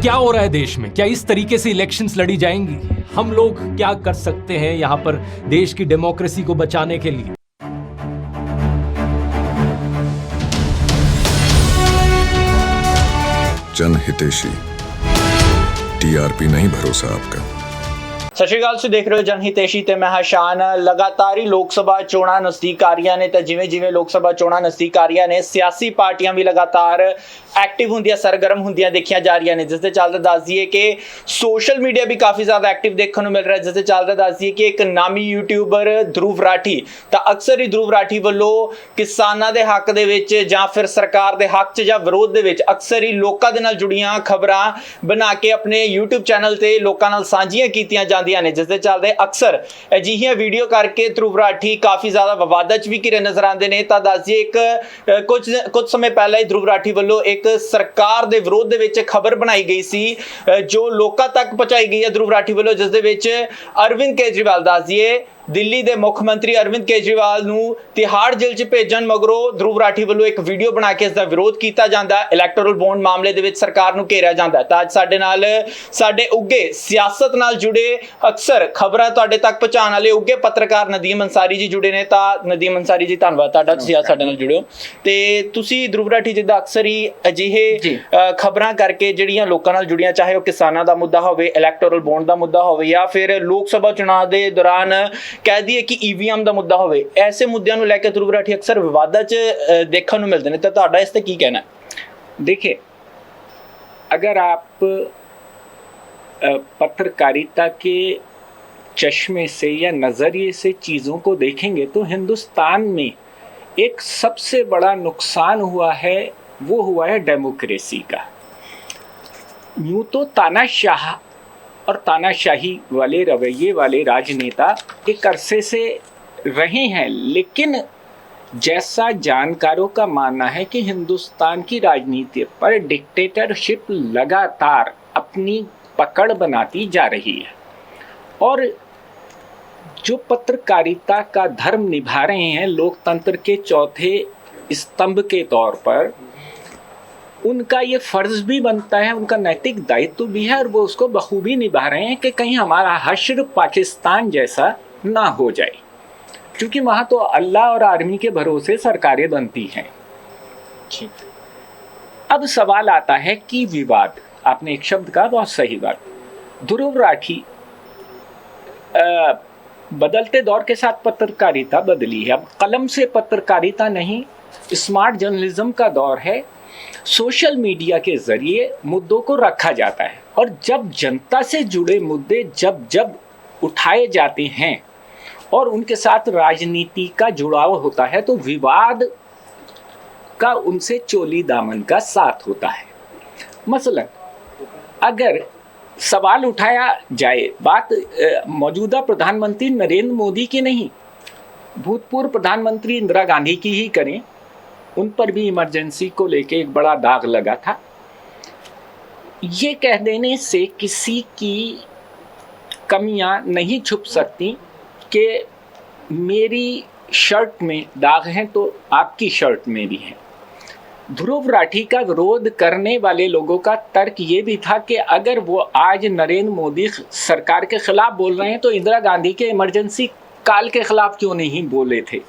क्या हो रहा है देश में? क्या इस तरीके से इलेक्शंस लड़ी जाएंगी? हम लोग क्या कर सकते हैं यहाँ पर देश की डेमोक्रेसी को बचाने के लिए? जनहितैषी, टीआरपी नहीं भरोसा आपका। ਸਤਿ ਸ਼੍ਰੀ ਅਕਾਲ, ਤੁਸੀਂ ਦੇਖ ਰਹੇ ਹੋ ਜਨਹਿਤੈਸ਼ੀ ਤੇ ਮੈਂ ਹਸ਼ਾਨ। ਲਗਾਤਾਰ ਹੀ ਲੋਕ ਸਭਾ ਚੋਣਾਂ ਨਜ਼ਦੀਕ ਆ ਰਹੀਆਂ ਨੇ ਤਾਂ ਜਿਵੇਂ ਲੋਕ ਸਭਾ ਚੋਣਾਂ ਨਜ਼ਦੀਕ ਆ ਰਹੀਆਂ ਨੇ, ਸਿਆਸੀ ਪਾਰਟੀਆਂ ਵੀ ਲਗਾਤਾਰ ਐਕਟਿਵ ਹੁੰਦੀਆਂ, ਸਰਗਰਮ ਹੁੰਦੀਆਂ ਦੇਖੀਆਂ ਜਾ ਰਹੀਆਂ ਨੇ। ਜਿਸ ਦੇ ਚੱਲਦੇ ਦੱਸ ਦਈਏ ਕਿ ਸੋਸ਼ਲ ਮੀਡੀਆ ਵੀ ਕਾਫੀ ਜ਼ਿਆਦਾ ਐਕਟਿਵ ਦੇਖਣ ਨੂੰ ਮਿਲ ਰਿਹਾ। ਜਿਸ ਦੇ ਚੱਲਦੇ ਦੱਸ ਦਈਏ ਕਿ ਇੱਕ ਨਾਮੀ ਯੂਟਿਊਬਰ ਧਰੁਵ ਰਾਠੀ, ਤਾਂ ਅਕਸਰ ਹੀ ਧਰੁਵ ਰਾਠੀ ਵੱਲੋਂ ਕਿਸਾਨਾਂ ਦੇ ਹੱਕ ਦੇ ਵਿੱਚ ਜਾਂ ਫਿਰ ਸਰਕਾਰ ਦੇ ਹੱਕ 'ਚ ਜਾਂ ਵਿਰੋਧ ਦੇ ਵਿੱਚ ਅਕਸਰ ਹੀ ਲੋਕਾਂ ਦੇ ਨਾਲ ਜੁੜੀਆਂ ਖਬਰਾਂ ਬਣਾ ਕੇ ਆਪਣੇ YouTube ਚੈਨਲ ਤੇ ਲੋਕਾਂ ਨਾਲ ਸਾਂਝੀਆਂ ਕੀਤੀਆਂ ਜਾਂਦੀਆਂ ਨੇ। ਜਿਸ ਦੇ ਚੱਲਦੇ ਅਕਸਰ ਅਜਿਹੀਆਂ ਵੀਡੀਓ ਕਰਕੇ ਧਰੁਵ ਰਾਠੀ ਕਾਫੀ ਜ਼ਿਆਦਾ ਵਿਵਾਦਾਂ 'ਚ ਵੀ ਘਿਰੇ ਨਜ਼ਰ ਆਉਂਦੇ ਨੇ। ਤਾਂ ਦੱਸ ਦਈਏ ਇੱਕ ਕੁਝ ਸਮੇਂ ਪਹਿਲਾਂ ਹੀ ਧਰੁਵ ਰਾਠੀ ਵੱਲੋਂ ਇੱਕ ਸਰਕਾਰ ਦੇ ਵਿਰੋਧ ਦੇ ਵਿੱਚ ਖਬਰ ਬਣਾਈ ਗਈ ਸੀ ਜੋ ਲੋਕਾਂ ਤੱਕ ਪਹੁੰਚਾਈ ਗਈ ਹੈ ਧਰੁਵ ਰਾਠੀ ਵੱਲੋਂ, ਜਿਸ ਦੇ ਵਿੱਚ ਅਰਵਿੰਦ ਕੇਜਰੀਵਾਲ, ਦੱਸ ਦਈਏ ਦਿੱਲੀ ਦੇ ਮੁੱਖ ਮੰਤਰੀ ਅਰਵਿੰਦ ਕੇਜਰੀਵਾਲ ਨੂੰ ਤਿਹਾੜ ਜੇਲ੍ਹ 'ਚ ਭੇਜਣ ਮਗਰੋਂ ਧਰੁਵ ਰਾਠੀ ਵੱਲੋਂ ਇੱਕ ਵੀਡੀਓ ਬਣਾ ਕੇ ਇਸ ਦਾ ਵਿਰੋਧ ਕੀਤਾ ਜਾਂਦਾ। ਇਲੈਕਟੋਰਲ ਬੌਂਡ ਮਾਮਲੇ ਦੇ ਵਿੱਚ ਸਰਕਾਰ ਨੂੰ ਘੇਰਿਆ ਜਾਂਦਾ। ਤਾਂ ਅੱਜ ਸਾਡੇ ਨਾਲ ਸਾਡੇ ਉੱਗੇ ਸਿਆਸਤ ਨਾਲ ਜੁੜੇ ਅਕਸਰ ਖਬਰਾਂ ਤੁਹਾਡੇ ਤੱਕ ਪਹੁੰਚਾਉਣ ਵਾਲੇ ਉੱਗੇ ਪੱਤਰਕਾਰ ਨਦੀਮ ਅੰਸਾਰੀ ਜੀ ਜੁੜੇ ਨੇ। ਤਾਂ ਨਦੀਮ ਅੰਸਾਰੀ ਜੀ, ਧੰਨਵਾਦ ਤੁਹਾਡਾ, ਤੁਸੀਂ ਅੱਜ ਸਾਡੇ ਨਾਲ ਜੁੜੇ ਹੋ। ਤੇ ਤੁਸੀਂ ਧਰੁਵ ਰਾਠੀ ਜਿੱਦਾਂ ਅਕਸਰ ਹੀ ਅਜਿਹੇ ਖਬਰਾਂ ਕਰਕੇ ਜਿਹੜੀਆਂ ਲੋਕਾਂ ਨਾਲ ਜੁੜੀਆਂ, ਚਾਹੇ ਉਹ ਕਿਸਾਨਾਂ ਦਾ ਮੁੱਦਾ ਹੋਵੇ, ਇਲੈਕਟੋਰਲ ਬੌਂਡ ਦਾ ਮੁੱਦਾ ਹੋਵੇ ਜਾਂ ਫਿਰ ਲੋਕ ਸਭਾ ਚੁਣਾਵ ਦੇ ਦੌਰਾਨ ਕਹਿ ਦਈਏ ਕਿ ਈਵੀਐਮ ਦਾ ਮੁੱਦਾ ਹੋਵੇ, ਐਸੇ ਮੁੱਦਿਆਂ ਨੂੰ ਲੈ ਕੇ ਧਰੁਵ ਰਾਠੀ ਅਕਸਰ ਵਿਵਾਦਾਂ 'ਚ ਦੇਖਣ ਨੂੰ ਮਿਲਦੇ ਨੇ। ਤਾਂ ਤੁਹਾਡਾ ਇਸ ਤੇ ਕੀ ਕਹਿਣਾ ਹੈ? देखिए, अगर आप पत्रकारिता के चश्मे से या नज़रिए से चीज़ों को देखेंगे तो हिंदुस्तान में एक सबसे बड़ा नुकसान हुआ है, वो हुआ है डेमोक्रेसी का। यूँ तो तानाशाह और तानाशाही वाले रवैये वाले राजनेता एक अरसे से रहे हैं, लेकिन जैसा जानकारों का मानना है कि हिंदुस्तान की राजनीति पर डिक्टेटरशिप लगातार अपनी पकड़ बनाती जा रही है और जो पत्रकारिता का धर्म निभा रहे हैं लोकतंत्र के चौथे स्तंभ के तौर पर, उनका ये फ़र्ज़ भी बनता है, उनका नैतिक दायित्व भी है और वो उसको बखूबी निभा रहे हैं कि कहीं हमारा हश्र पाकिस्तान जैसा ना हो जाए, क्योंकि वहाँ तो अल्लाह और आर्मी के भरोसे सरकारें बनती हैं। अब सवाल आता है कि विवाद, आपने एक शब्द कहा, बहुत सही बात। धुरव राठी, बदलते दौर के साथ पत्रकारिता बदली है। अब कलम से पत्रकारिता नहीं, स्मार्ट जर्नलिज्म का दौर है। सोशल मीडिया के ज़रिए मुद्दों को रखा जाता है और जब जनता से जुड़े मुद्दे जब उठाए जाते हैं और उनके साथ राजनीति का जुड़ाव होता है तो विवाद का उनसे चोली दामन का साथ होता है। मसलन अगर सवाल उठाया जाए, बात मौजूदा प्रधानमंत्री नरेंद्र मोदी की नहीं, भूतपूर्व प्रधानमंत्री इंदिरा गांधी की ही करें, उन पर भी इमरजेंसी को लेके एक बड़ा दाग लगा था। ये कह देने से किसी की कमियां नहीं छुप सकती कि मेरी शर्ट में दाग हैं तो आपकी शर्ट में भी हैं। धुरव राठी का विरोध करने वाले लोगों का तर्क ये भी था कि अगर वो आज नरेंद्र मोदी सरकार के खिलाफ बोल रहे हैं तो इंदिरा गांधी के इमरजेंसी काल के खिलाफ क्यों नहीं बोले थे।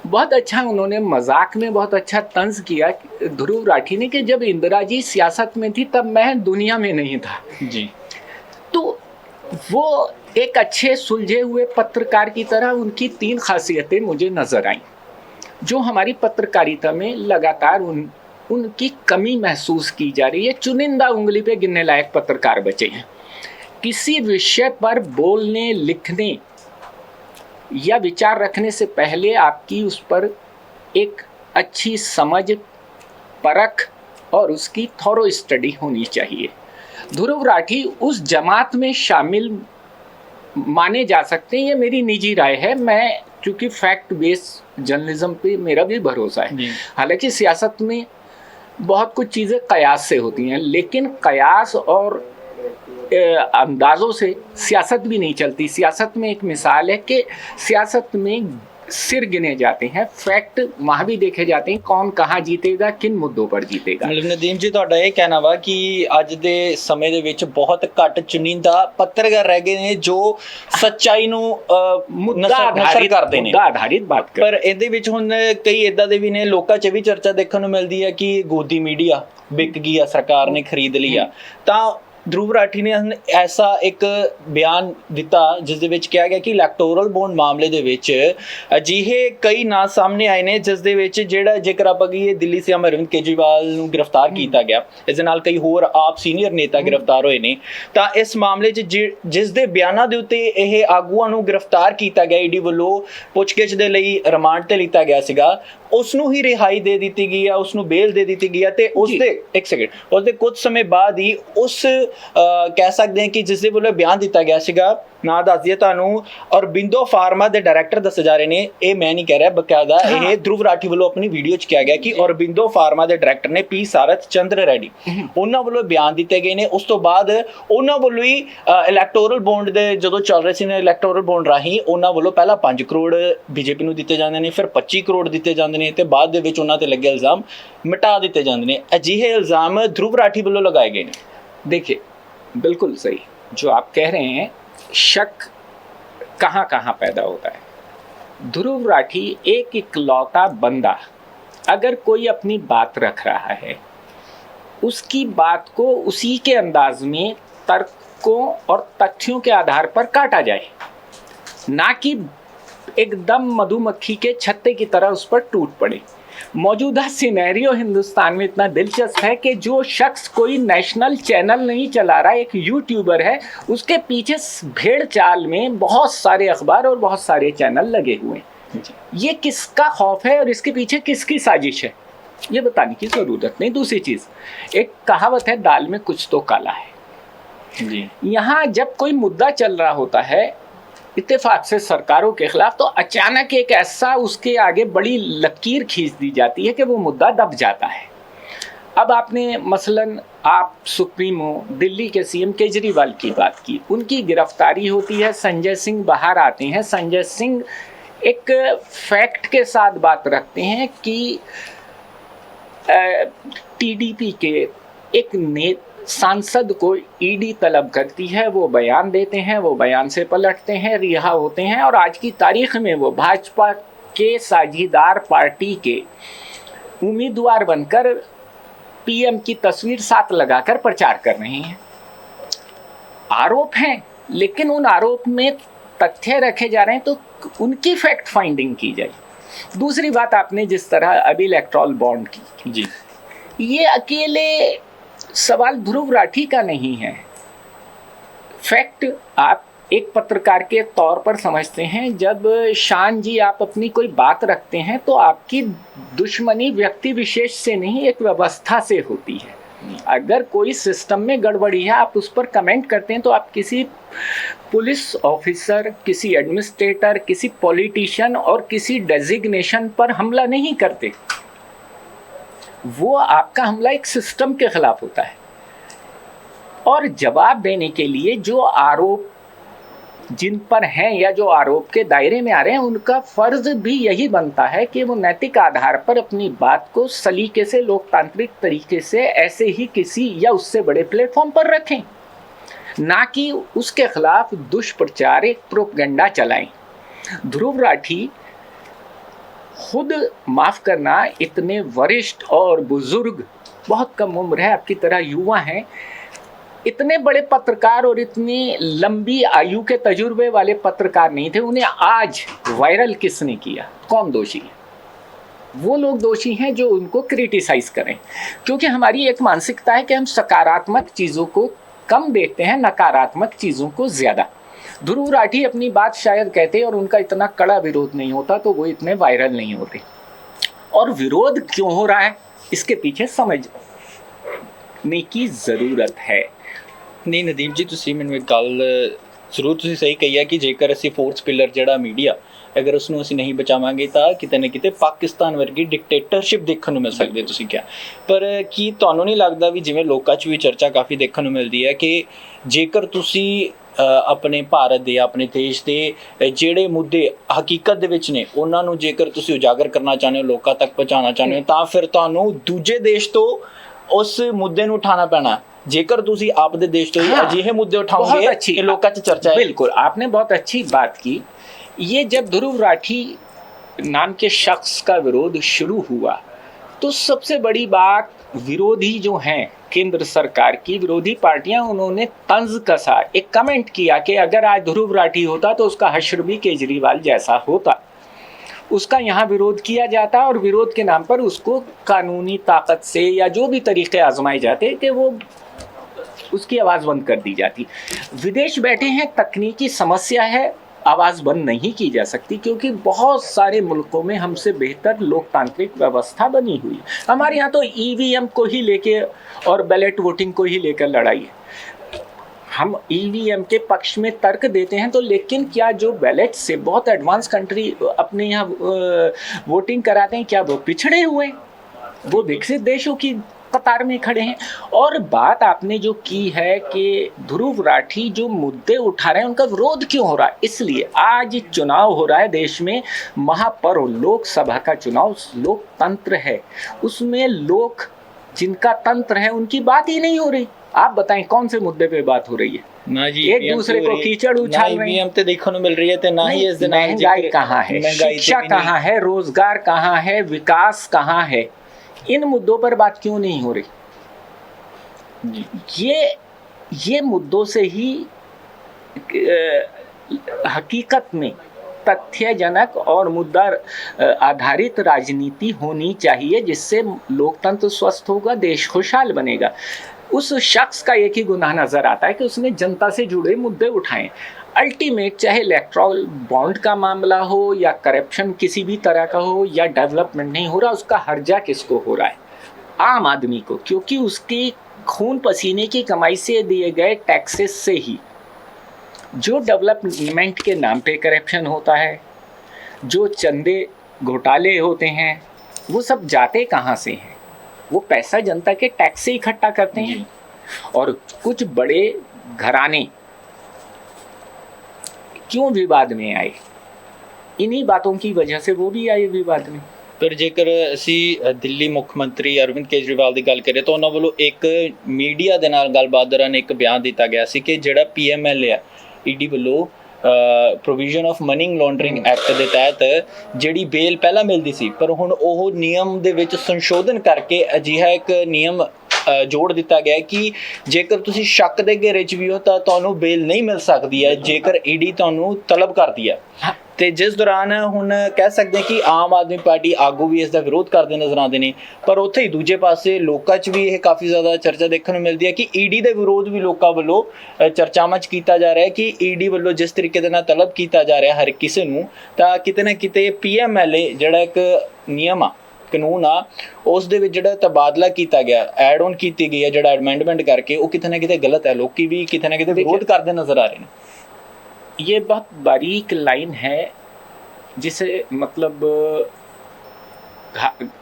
बहुत अच्छा उन्होंने मजाक में बहुत अच्छा तंज किया धुरव राठी ने कि जब इंदिरा जी सियासत में थी तब मैं दुनिया में नहीं था जी। तो वो एक अच्छे सुलझे हुए पत्रकार की तरह उनकी 3 खासियतें मुझे नज़र आईं जो हमारी पत्रकारिता में लगातार उनकी कमी महसूस की जा रही है। चुनिंदा उंगली पे गिनने लायक पत्रकार बचे हैं। किसी विषय पर बोलने, लिखने या विचार रखने से पहले आपकी उस पर एक अच्छी समझ, परख और उसकी थॉरो स्टडी होनी चाहिए। धुरव राठी उस जमात में शामिल माने जा सकते हैं, ये मेरी निजी राय है। मैं चूँकि फैक्ट बेस्ड जर्नलिज्म पे मेरा भी भरोसा है। हालांकि सियासत में बहुत कुछ चीज़ें कयास से होती हैं, लेकिन कयास और अंदाज़ों से सियासत भी नहीं चलती। सियासत में एक मिसाल है कि सियासत में सिर गिने जाते हैं, फैक्ट वहाँ भी देखे जाते हैं, कौन कहाँ जीतेगा, किन मुद्दों पर जीतेगा। ਮਤਲਬ ਨਦੀਮ ਜੀ ਤੁਹਾਡਾ ਇਹ ਕਹਿਣਾ ਵਾ ਕਿ ਅੱਜ ਦੇ ਸਮੇਂ ਦੇ ਵਿੱਚ ਬਹੁਤ ਘੱਟ ਚੁਣਿੰਦਾ ਪੱਤਰਕਾਰ ਰਹਿ ਗਏ ਨੇ ਜੋ ਸੱਚਾਈ ਨੂੰ ਨਸ਼ਰ ਕਰਦੇ ਨੇ। मुद्दा आधारित बात कर। ਪਰ ਇਹਦੇ ਵਿੱਚ ਹੁਣ ਕਈ ਇਦਾਂ ਦੇ ਵੀ ਨੇ, ਲੋਕਾਂ 'ਚ ਵੀ ਚਰਚਾ ਦੇਖਣ ਨੂੰ ਮਿਲਦੀ ਹੈ ਕਿ ਗੋਦੀ ਮੀਡੀਆ ਵਿਕ ਗਈ ਆ, ਸਰਕਾਰ ਨੇ ਖਰੀਦ ਲਈ ਆ। ਤਾਂ ਧਰੁਵ ਰਾਠੀ ਨੇ ਐਸਾ ਇੱਕ ਬਿਆਨ ਦਿੱਤਾ ਜਿਸ ਦੇ ਵਿੱਚ ਕਿਹਾ ਗਿਆ ਕਿ ਇਲੈਕਟੋਰਲ ਬੌਂਡ ਮਾਮਲੇ ਦੇ ਵਿੱਚ ਅਜਿਹੇ ਕਈ ਨਾਂ ਸਾਹਮਣੇ ਆਏ ਨੇ ਜਿਸ ਦੇ ਵਿੱਚ ਜਿਹੜਾ, ਜੇਕਰ ਆਪਾਂ ਕਹੀਏ, ਦਿੱਲੀ ਸੀਐਮ ਅਰਵਿੰਦ ਕੇਜਰੀਵਾਲ ਨੂੰ ਗ੍ਰਿਫਤਾਰ ਕੀਤਾ ਗਿਆ, ਇਸ ਦੇ ਨਾਲ ਕਈ ਹੋਰ ਆਪ ਸੀਨੀਅਰ ਨੇਤਾ ਗ੍ਰਿਫਤਾਰ ਹੋਏ ਨੇ। ਤਾਂ ਇਸ ਮਾਮਲੇ 'ਚ ਜਿਸ ਦੇ ਬਿਆਨਾਂ ਦੇ ਉੱਤੇ ਇਹ ਆਗੂਆਂ ਨੂੰ ਗ੍ਰਿਫਤਾਰ ਕੀਤਾ ਗਿਆ, ਈਡੀ ਵੱਲੋਂ ਪੁੱਛਗਿੱਛ ਦੇ ਲਈ ਰਿਮਾਂਡ ਤੇ ਲਿੱਤਾ ਗਿਆ ਸੀਗਾ, ਉਸ ਨੂੰ ਹੀ ਰਿਹਾਈ ਦੇ ਦਿੱਤੀ ਗਈ ਆ, ਉਸ ਨੂੰ ਬੇਲ ਦੇ ਦਿੱਤੀ ਗਈ ਆ। ਤੇ ਉਸਦੇ ਕੁਝ ਸਮੇਂ ਬਾਅਦ ਹੀ ਉਸ ਕਹਿ ਸਕਦੇ ਹਾਂ ਕਿ ਜਿਸ ਦੇ ਵੱਲੋਂ ਬਿਆਨ ਦਿੱਤਾ ਗਿਆ ਸੀਗਾ, ਨਾਂ ਦੱਸ ਦਈਏ ਤੁਹਾਨੂੰ, ਔਰਬਿੰਦੋ ਫਾਰਮਾ ਦੇ ਡਾਇਰੈਕਟਰ ਦੱਸੇ ਜਾ ਰਹੇ ਨੇ, ਇਹ ਮੈਂ ਨਹੀਂ ਕਹਿ ਰਿਹਾ, ਬਕਾਇਦਾ ਇਹ ਧਰੁਵ ਰਾਠੀ ਵੱਲੋਂ ਆਪਣੀ ਵੀਡੀਓ 'ਚ ਕਿਹਾ ਗਿਆ ਕਿ ਔਰਬਿੰਦੋ ਫਾਰਮਾ ਦੇ ਡਾਇਰੈਕਟਰ ਨੇ ਪੀ ਸਾਰਥ ਚੰਦਰ ਰੈਡੀ, ਉਹਨਾਂ ਵੱਲੋਂ ਬਿਆਨ ਦਿੱਤੇ ਗਏ ਨੇ। ਉਸ ਤੋਂ ਬਾਅਦ ਉਹਨਾਂ ਵੱਲੋਂ ਹੀ ਇਲੈਕਟੋਰਲ ਬੌਂਡ ਦੇ ਜਦੋਂ ਚੱਲ ਰਹੇ ਸੀ ਨੇ, ਇਲੈਕਟੋਰਲ ਬੌਂਡ ਰਾਹੀਂ ਉਹਨਾਂ ਵੱਲੋਂ ਪਹਿਲਾਂ 5 ਕਰੋੜ ਬੀਜੇਪੀ ਨੂੰ ਦਿੱਤੇ ਜਾਂਦੇ ਨੇ, ਫਿਰ 25 ਕਰੋੜ ਦਿੱਤੇ ਜਾਂਦੇ ਨੇ, ਤੇ ਬਾਅਦ ਦੇ ਵਿੱਚ ਉਹਨਾਂ ਤੇ ਲੱਗੇ ਇਲਜ਼ਾਮ ਮਿਟਾ ਦਿੱਤੇ ਜਾਂਦੇ ਨੇ। ਅਜਿਹੇ ਇਲਜ਼ਾਮ ਧਰੁਵ ਰਾਠੀ ਵੱਲੋਂ ਲਗਾਏ ਗਏ ਨੇ। देखिए, बिल्कुल सही जो आप कह रहे हैं, शक कहाँ कहाँ पैदा होता है। ध्रुव राठी एक इकलौता बंदा, अगर कोई अपनी बात रख रहा है, उसकी बात को उसी के अंदाज में तर्कों और तथ्यों के आधार पर काटा जाए, ना कि एकदम मधुमक्खी के छत्ते की तरह उस पर टूट पड़े। मौजूदा सिनेरियो हिंदुस्तान में इतना दिलचस्प है कि जो शख्स कोई नेशनल चैनल नहीं चला रहा, एक यूट्यूबर है, उसके पीछे भेड़ चाल में बहुत सारे अखबार और बहुत सारे चैनल लगे हुए हैं। ये किसका खौफ है और इसके पीछे किसकी साजिश है, ये बताने की ज़रूरत नहीं। दूसरी चीज़, एक कहावत है, दाल में कुछ तो काला है जी। यहाँ जब कोई मुद्दा चल रहा होता है इत्तेफाक से सरकारों के खिलाफ, तो अचानक एक ऐसा उसके आगे बड़ी लकीर खींच दी जाती है कि वो मुद्दा दब जाता है। अब आपने मसलन आप सुप्रीमो दिल्ली के सीएम केजरीवाल की बात की, उनकी गिरफ्तारी होती है, संजय सिंह बाहर आते हैं। संजय सिंह एक फैक्ट के साथ बात रखते हैं कि टीडीपी के एक सांसद को ईडी तलब करती है, वो बयान देते हैं, वो बयान से पलटते हैं, रिहा होते हैं, और आज की तारीख में वो भाजपा के साझीदार पार्टी के उम्मीदवार बनकर पीएम की तस्वीर साथ लगाकर प्रचार कर रहे हैं। आरोप हैं, लेकिन उन आरोप में तथ्य रखे जा रहे हैं, तो उनकी फैक्ट फाइंडिंग की जाए। दूसरी बात, आपने जिस तरह अभी इलेक्टोरल बॉन्ड की जी, ये अकेले सवाल ध्रुव राठी का नहीं है। फैक्ट आप एक पत्रकार के तौर पर समझते हैं, जब शान जी आप अपनी कोई बात रखते हैं तो आपकी दुश्मनी व्यक्ति विशेष से नहीं, एक व्यवस्था से होती है। अगर कोई सिस्टम में गड़बड़ी है, आप उस पर कमेंट करते हैं, तो आप किसी पुलिस ऑफिसर, किसी एडमिनिस्ट्रेटर, किसी पॉलिटिशियन और किसी डेजिग्नेशन पर हमला नहीं करते। वो आपका हमला एक सिस्टम के खिलाफ होता है, और जवाब देने के लिए जो आरोप जिन पर हैं या जो आरोप के दायरे में आ रहे हैं, उनका फर्ज भी यही बनता है कि वो नैतिक आधार पर अपनी बात को सलीके से, लोकतांत्रिक तरीके से, ऐसे ही किसी या उससे बड़े प्लेटफॉर्म पर रखें, ना कि उसके खिलाफ दुष्प्रचार, एक प्रोपेगेंडा चलाएं। ध्रुव राठी खुद, माफ़ करना, इतने वरिष्ठ और बुजुर्ग, बहुत कम उम्र है, आपकी तरह युवा हैं, इतने बड़े पत्रकार और इतनी लंबी आयु के तजुर्बे वाले पत्रकार नहीं थे। उन्हें आज वायरल किसने किया? कौन दोषी है? वो लोग दोषी हैं जो उनको क्रिटिसाइज़ करें, क्योंकि हमारी एक मानसिकता है कि हम सकारात्मक चीज़ों को कम देखते हैं, नकारात्मक चीज़ों को ज़्यादा। ध्रुव राठी अपनी बात शायद कहते और उनका इतना कड़ा विरोध नहीं होता तो वो इतने वायरल नहीं होते। और विरोध क्यों हो रहा है, इसके पीछे समझने की ज़रूरत है। नहीं नदीम जी, ਤੁਸੀਂ ਮੈਨੂੰ ਇੱਕ ਗੱਲ ਜ਼ਰੂਰ ਤੁਸੀਂ ਸਹੀ ਕਹੀ ਹੈ ਕਿ ਜੇਕਰ ਅਸੀਂ ਫੋਰਥ ਪਿਲਰ ਜਿਹੜਾ ਮੀਡੀਆ ਅਗਰ ਉਸ ਨੂੰ ਅਸੀਂ ਨਹੀਂ ਬਚਾਵਾਂਗੇ ਤਾਂ ਕਿਤੇ ਨਾ ਕਿਤੇ ਪਾਕਿਸਤਾਨ ਵਰਗੀ ਡਿਕਟੇਟਰਸ਼ਿਪ ਦੇਖਣ ਨੂੰ ਮਿਲ ਸਕਦੀ ਹੈ, ਤੁਸੀਂ ਕਿਹਾ। ਪਰ ਕੀ ਤੁਹਾਨੂੰ ਨਹੀਂ ਲੱਗਦਾ ਵੀ ਜਿਵੇਂ ਲੋਕਾਂ 'ਚ ਵੀ ਚਰਚਾ ਕਾਫੀ ਦੇਖਣ ਨੂੰ ਮਿਲਦੀ ਹੈ ਕਿ ਜੇਕਰ ਤੁਸੀਂ ਆਪਣੇ ਭਾਰਤ ਦੇ, ਆਪਣੇ ਦੇਸ਼ ਦੇ ਜਿਹੜੇ ਮੁੱਦੇ ਹਕੀਕਤ ਦੇ ਵਿੱਚ ਨੇ ਉਹਨਾਂ ਨੂੰ ਜੇਕਰ ਤੁਸੀਂ ਉਜਾਗਰ ਕਰਨਾ ਚਾਹੁੰਦੇ ਹੋ, ਲੋਕਾਂ ਤੱਕ ਪਹੁੰਚਾਉਣਾ ਚਾਹੁੰਦੇ ਹੋ, ਤਾਂ ਫਿਰ ਤੁਹਾਨੂੰ ਦੂਜੇ ਦੇਸ਼ ਤੋਂ ਉਸ ਮੁੱਦੇ ਨੂੰ उठाना पैना। जेकर तुसी आपदे देश तो अजिहे मुद्दे उठाओगे कि लोकां च चर्चा है। बिल्कुल, आपने बहुत अच्छी बात की। ये जब ध्रुव राठी नाम के शख्स का विरोध शुरू हुआ तो सबसे बड़ी बात, विरोधी जो हैं केंद्र सरकार की विरोधी पार्टियां, उन्होंने तंज कसा, एक कमेंट किया कि अगर आज ध्रुव राठी होता तो उसका हश्र भी केजरीवाल जैसा होता। उसका यहाँ विरोध किया जाता और विरोध के नाम पर उसको कानूनी ताकत से या जो भी तरीके आजमाए जाते कि वो उसकी आवाज़ बंद कर दी जाती। विदेश बैठे हैं, तकनीकी समस्या है, आवाज़ बंद नहीं की जा सकती क्योंकि बहुत सारे मुल्कों में हमसे बेहतर लोकतांत्रिक व्यवस्था बनी हुई है। हमारे यहाँ तो ईवीएम को ही लेके और बैलेट वोटिंग को ही लेकर लड़ाई है। हम ईवीएम के पक्ष में तर्क देते हैं तो, लेकिन क्या जो बैलेट से बहुत एडवांस कंट्री अपने यहाँ वोटिंग कराते हैं, क्या वो पिछड़े हुए? वो विकसित देशों की कतार में खड़े हैं। और बात आपने जो की है कि ध्रुव राठी जो मुद्दे उठा रहे हैं उनका विरोध क्यों हो रहा है, इसलिए आज चुनाव हो रहा है देश में, महापर्व लोकसभा का चुनाव, लोकतंत्र है, उसमें लोग जिनका तंत्र है उनकी बात ही नहीं हो रही। आप बताएं कौन से मुद्दे पे बात हो रही है? ना जी, एक दूसरे को कीचड़ उछाल रहे हैं, देखने को मिल रही है, ना ही इस दिन महंगाई कहाँ है, शिक्षा कहाँ है, रोजगार कहाँ है, विकास कहाँ है, इन मुद्दों पर बात क्यों नहीं हो रही? ये मुद्दों से ही हकीकत में तथ्यजनक और मुद्दा आधारित राजनीति होनी चाहिए जिससे लोकतंत्र स्वस्थ होगा, देश खुशहाल बनेगा। उस शख्स का एक ही गुनाह नजर आता है कि उसने जनता से जुड़े मुद्दे उठाए। अल्टीमेट चाहे इलेक्ट्रल बॉन्ड का मामला हो या करप्शन किसी भी तरह का हो या डेवलपमेंट नहीं हो रहा, उसका हर्जा किसको हो रहा है? आम आदमी को, क्योंकि उसकी खून पसीने की कमाई से दिए गए टैक्सेस से ही जो डेवलपमेंट के नाम पे करप्शन होता है, जो चंदे घोटाले होते हैं, वो सब जाते कहाँ से हैं? वो पैसा जनता के टैक्स से इकट्ठा करते हैं। और कुछ बड़े घराने क्यों विवाद में आए? इन्हीं बातों की वजह से वो भी आए विवाद में। पर जेकर असी दिल्ली मुख मंत्री अरविंद केजरीवाल की गल करें तो उन्होंने वालों एक मीडिया के नाल गलबात दौरान एक बयान दिता गया सी कि जिहड़ा PML है ईडी वालों provision of money laundering act के तहत जिहड़ी बेल पहला मिलती सी, पर हुण ओह नियम दे विच संशोधन करके अजिहा एक नियम जोड़ दिता गया कि जेकर तुसी शक दे घेरे च भी हो तां तुहानूं बेल नहीं मिल सकती है जेकर ईडी तुहानूं तलब करदी है। ਤੇ ਜਿਸ ਦੌਰਾਨ ਹੁਣ ਕਹਿ ਸਕਦੇ ਕਿ ਆਮ ਆਦਮੀ ਪਾਰਟੀ ਆਗੂ ਵੀ ਇਸ ਦਾ ਵਿਰੋਧ ਕਰਦੇ ਨਜ਼ਰ ਆਉਂਦੇ ਨੇ, ਪਰ ਉੱਥੇ ਹੀ ਦੂਜੇ ਪਾਸੇ ਲੋਕਾਂ 'ਚ ਵੀ ਇਹ ਕਾਫੀ ਜ਼ਿਆਦਾ ਚਰਚਾ ਦੇਖਣ ਨੂੰ ਮਿਲਦੀ ਹੈ ਕਿ ਈਡੀ ਦੇ ਵਿਰੋਧ ਵੀ ਲੋਕਾਂ ਵੱਲੋਂ ਚਰਚਾਵਾਂ 'ਚ ਕੀਤਾ ਜਾ ਰਿਹਾ ਹੈ ਕਿ ਈਡੀ ਵੱਲੋਂ ਜਿਸ ਤਰੀਕੇ ਦੇ ਨਾਲ ਤਲਬ ਕੀਤਾ ਜਾ ਰਿਹਾ ਹਰ ਕਿਸੇ ਨੂੰ, ਤਾਂ ਕਿਤੇ ਨਾ ਕਿਤੇ PMLA ਜਿਹੜਾ ਇੱਕ ਨਿਯਮ ਆ, ਕਾਨੂੰਨ ਆ, ਉਸ ਦੇ ਵਿੱਚ ਜਿਹੜਾ ਤਬਾਦਲਾ ਕੀਤਾ ਗਿਆ, ਐਡ ਔਨ ਕੀਤੀ ਗਈ ਹੈ ਜਿਹੜਾ ਅਮੈਂਡਮੈਂਟ ਕਰਕੇ, ਉਹ ਕਿਤੇ ਨਾ ਕਿਤੇ ਗਲਤ ਹੈ। ਲੋਕੀ ਵੀ किते ना किते विरोध करते नजर आ रहे हैं। ये बहुत बारीक लाइन है जिसे मतलब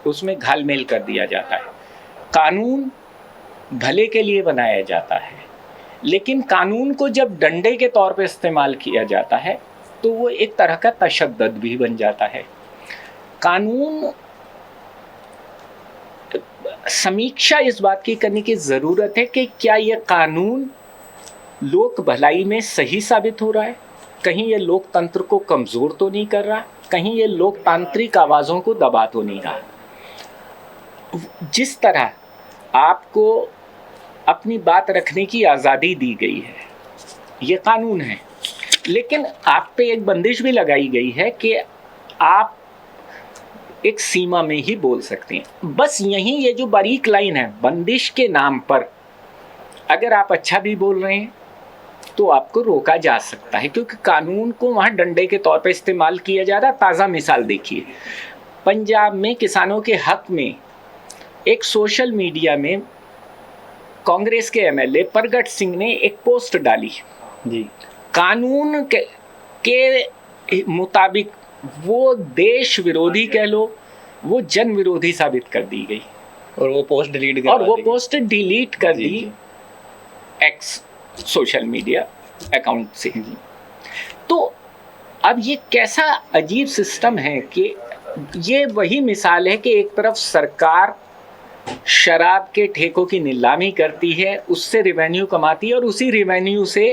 उसमें घालमेल कर दिया जाता है। कानून भले के लिए बनाया जाता है, लेकिन कानून को जब डंडे के तौर पे इस्तेमाल किया जाता है तो वो एक तरह का तशद्दुद भी बन जाता है। कानून समीक्षा इस बात की करने की ज़रूरत है कि क्या ये कानून लोक भलाई में सही साबित हो रहा है, कहीं ये लोकतंत्र को कमज़ोर तो नहीं कर रहा, कहीं ये लोकतांत्रिक आवाज़ों को दबा तो नहीं रहा। जिस तरह आपको अपनी बात रखने की आज़ादी दी गई है, ये कानून है, लेकिन आप पे एक बंदिश भी लगाई गई है कि आप एक सीमा में ही बोल सकते हैं। बस यहीं ये जो बारीक लाइन है, बंदिश के नाम पर अगर आप अच्छा भी बोल रहे हैं तो आपको रोका जा सकता है, क्योंकि कानून को वहाँ डंडे के तौर पर इस्तेमाल किया जा रहा है। ताज़ा मिसाल देखिए, पंजाब में किसानों के हक में एक सोशल मीडिया में कांग्रेस के MLA प्रगट सिंह ने एक पोस्ट डाली जी, कानून के मुताबिक वो देश विरोधी कह लो, वो जन विरोधी साबित कर दी गई और वो पोस्ट डिलीट और वो पोस्ट डिलीट कर जी, दी एक्स सोशल मीडिया अकाउंट से। तो अब ये कैसा अजीब सिस्टम है कि ये वही मिसाल है कि एक तरफ सरकार शराब के ठेकों की नीलामी करती है, उससे रेवेन्यू कमाती है और उसी रेवेन्यू से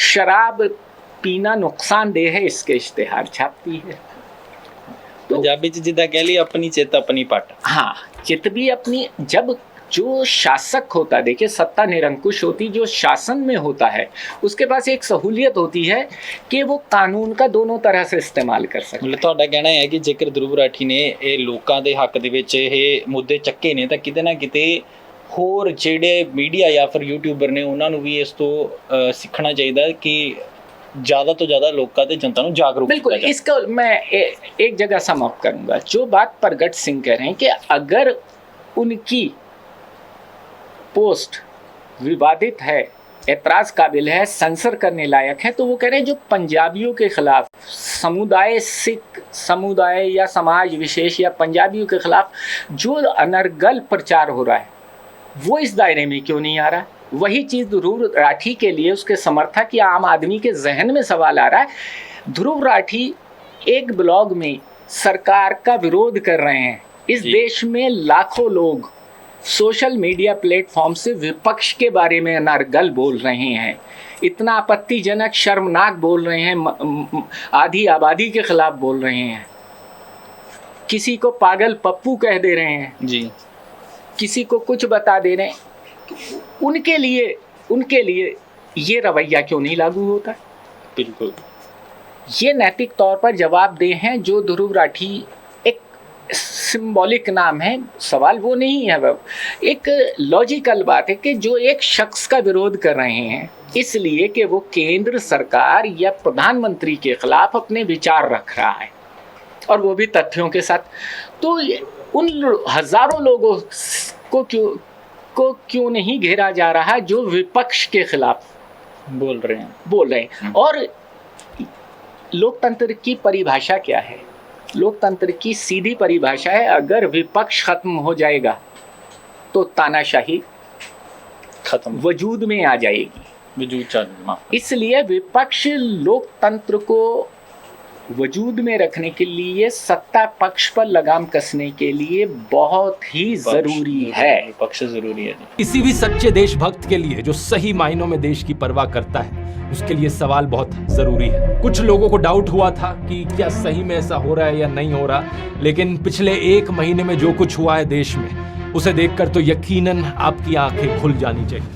शराब पीना नुकसानदेह है इसके इश्तेहार छापती है। तो पंजाबी च जिद्दां कह ली अपनी चित अपनी पट। हाँ, चित भी अपनी। जब जो शासक होता, देखिए सत्ता निरंकुश होती, जो शासन में होता है उसके पास एक सहूलियत होती है कि वो कानून का दोनों तरह से इस्तेमाल कर सकता मतलब ਤੁਹਾਡਾ ਕਹਿਣਾ ਹੈ ਕਿ ਜੇਕਰ ਧਰੁਵ ਰਾਠੀ ਨੇ ਇਹ ਲੋਕਾਂ ਦੇ ਹੱਕ ਦੇ ਵਿੱਚ ਇਹ ਮੁੱਦੇ ਚੱਕੇ ਨੇ ਤਾਂ ਕਿਤੇ ਨਾ ਕਿਤੇ ਹੋਰ ਜਿਹੜੇ ਮੀਡੀਆ ਜਾਂ ਫਿਰ ਯੂਟਿਊਬਰ ਨੇ ਉਹਨਾਂ ਨੂੰ ਵੀ ਇਸ ਤੋਂ ਸਿੱਖਣਾ ਚਾਹੀਦਾ ਕਿ ज़्यादा तो ज़्यादा लोगों ते जनता को जागरूक बिल्कुल। इसका मैं एक जगह सम अप करूंगा। जो बात प्रगट सिंह कह रहे हैं कि अगर उनकी पोस्ट विवादित है, एतराज़ काबिल है, सेंसर करने लायक है, तो वो कह रहे हैं जो पंजाबियों के खिलाफ समुदाय, सिख समुदाय या समाज विशेष या पंजाबियों के खिलाफ जो अनर्गल प्रचार हो रहा है वो इस दायरे में क्यों नहीं आ रहा है। वही चीज़ ध्रुव राठी के लिए उसके समर्थक या आम आदमी के जहन में सवाल आ रहा है। ध्रुव राठी एक ब्लॉग में सरकार का विरोध कर रहे हैं। इस देश में लाखों लोग सोशल मीडिया प्लेटफॉर्म से विपक्ष के बारे में अनर्गल बोल रहे हैं, इतना आपत्तिजनक शर्मनाक बोल रहे हैं, आधी आबादी के खिलाफ बोल रहे हैं, किसी को पागल पप्पू कह दे रहे हैं जी, किसी को कुछ बता दे रहे हैं। उनके लिए ये रवैया क्यों नहीं लागू होता? बिल्कुल ये नैतिक तौर पर जवाबदेह हैं। जो ध्रुव राठी एक सिंबॉलिक नाम है, सवाल वो नहीं है, वो एक लॉजिकल बात है कि जो एक शख्स का विरोध कर रहे हैं इसलिए कि वो केंद्र सरकार या प्रधानमंत्री के खिलाफ अपने विचार रख रहा है और वो भी तथ्यों के साथ, तो उन हजारों लोगों को क्यों नहीं घेरा जा रहा जो विपक्ष के खिलाफ बोल रहे हैं। और लोकतंत्र की परिभाषा क्या है? लोकतंत्र की सीधी परिभाषा है, अगर विपक्ष खत्म हो जाएगा तो तानाशाही खत्म वजूद में आ जाएगी। वजूद चलना। इसलिए विपक्ष लोकतंत्र को वजूद में रखने के लिए, सत्ता पक्ष पर लगाम कसने के लिए बहुत ही जरूरी है। पक्ष जरूरी है। किसी भी सच्चे देशभक्त के लिए जो सही मायनों में देश की परवाह करता है, उसके लिए सवाल बहुत जरूरी है। कुछ लोगों को डाउट हुआ था कि क्या सही में ऐसा हो रहा है या नहीं हो रहा, लेकिन पिछले 1 महीने में जो कुछ हुआ है देश में, उसे देखकर तो यकीनन आपकी आंखें खुल जानी चाहिए।